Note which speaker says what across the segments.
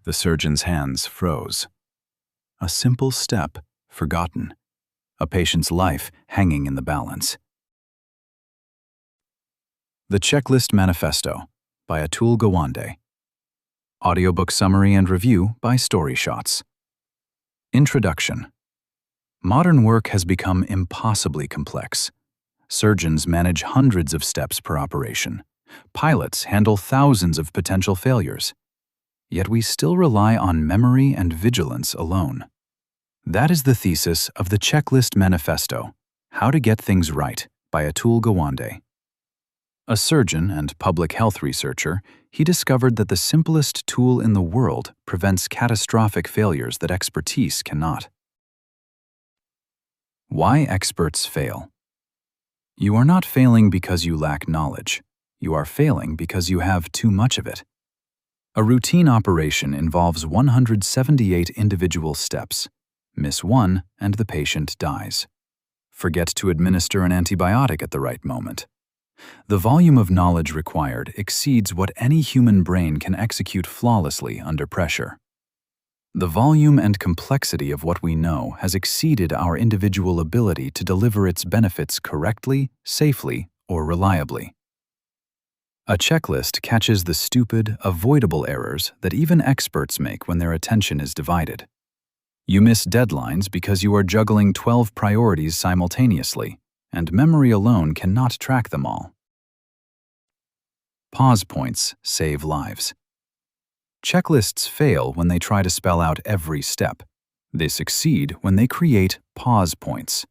Speaker 1: The surgeon's hands froze. A simple step forgotten. A patient's life hanging in the balance. The Checklist Manifesto by Atul Gawande. Audiobook summary and review by StoryShots. Introduction. Modern work has become impossibly complex. Surgeons manage hundreds of steps per operation. Pilots handle thousands of potential failures. Yet we still rely on memory and vigilance alone. That is the thesis of the Checklist Manifesto, How to Get Things Right, by Atul Gawande. A surgeon and public health researcher, he discovered that the simplest tool in the world prevents catastrophic failures that expertise cannot. Why experts fail. You are not failing because you lack knowledge. You are failing because you have too much of it. A routine operation involves 178 individual steps. Miss one and the patient dies. Forget to administer an antibiotic at the right moment. The volume of knowledge required exceeds what any human brain can execute flawlessly under pressure. The volume and complexity of what we know has exceeded our individual ability to deliver its benefits correctly, safely, or reliably. A checklist catches the stupid, avoidable errors that even experts make when their attention is divided. You miss deadlines because you are juggling 12 priorities simultaneously, and memory alone cannot track them all. Pause points save lives. Checklists fail when they try to spell out every step. They succeed when they create pause points.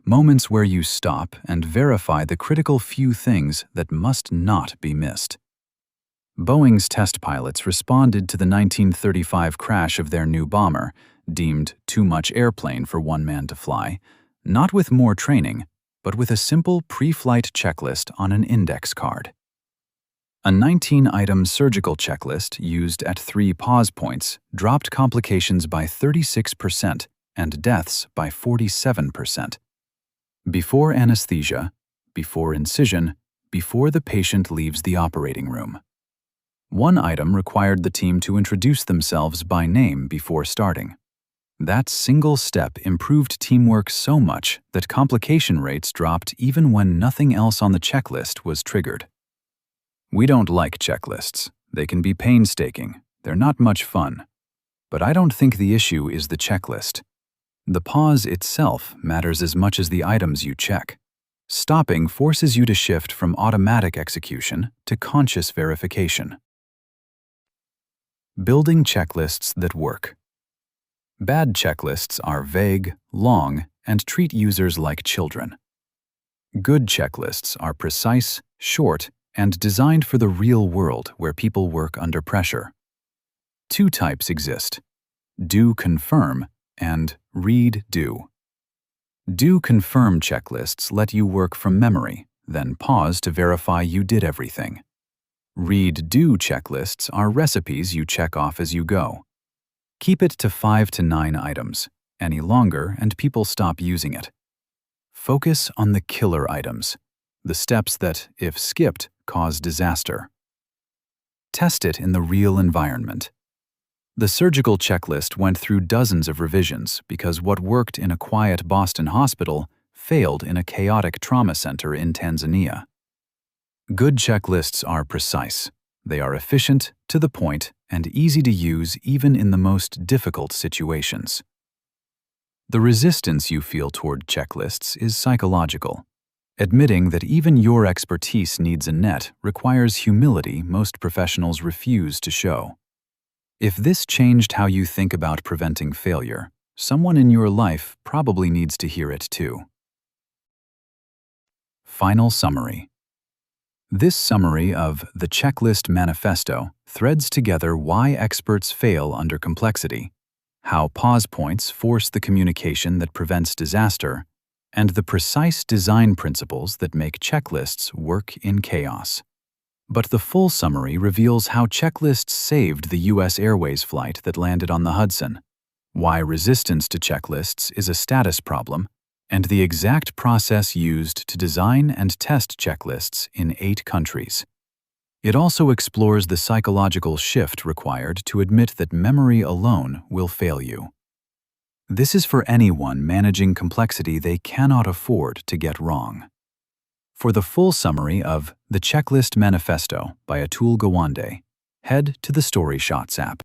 Speaker 1: Moments where you stop and verify the critical few things that must not be missed. Boeing's test pilots responded to the 1935 crash of their new bomber, deemed too much airplane for one man to fly, not with more training, but with a simple pre-flight checklist on an index card. A 19-item surgical checklist used at 3 pause points dropped complications by 36% and deaths by 47%. Before anesthesia, before incision, before the patient leaves the operating room. One item required the team to introduce themselves by name before starting. That single step improved teamwork so much that complication rates dropped even when nothing else on the checklist was triggered. We don't like checklists. They can be painstaking. They're not much fun. But I don't think the issue is the checklist. The pause itself matters as much as the items you check. Stopping forces you to shift from automatic execution to conscious verification. Building checklists that work. Bad checklists are vague, long, and treat users like children. Good checklists are precise, short, and designed for the real world where people work under pressure. 2 types exist: do confirm and read do. Do confirm checklists let you work from memory, then pause to verify you did everything. Read do checklists are recipes you check off as you go. Keep it to 5 to 9 items. Any longer and people stop using it. Focus on the killer items, the steps that, if skipped, cause disaster. Test it in the real environment. The surgical checklist went through dozens of revisions because what worked in a quiet Boston hospital failed in a chaotic trauma center in Tanzania. Good checklists are precise. They are efficient, to the point, and easy to use even in the most difficult situations. The resistance you feel toward checklists is psychological. Admitting that even your expertise needs a net requires humility most professionals refuse to show. If this changed how you think about preventing failure, someone in your life probably needs to hear it too. Final summary. This summary of the Checklist Manifesto threads together why experts fail under complexity, how pause points force the communication that prevents disaster, and the precise design principles that make checklists work in chaos. But the full summary reveals how checklists saved the U.S. Airways flight that landed on the Hudson, why resistance to checklists is a status problem, and the exact process used to design and test checklists in 8 countries. It also explores the psychological shift required to admit that memory alone will fail you. This is for anyone managing complexity they cannot afford to get wrong. For the full summary of The Checklist Manifesto by Atul Gawande, head to the StoryShots app.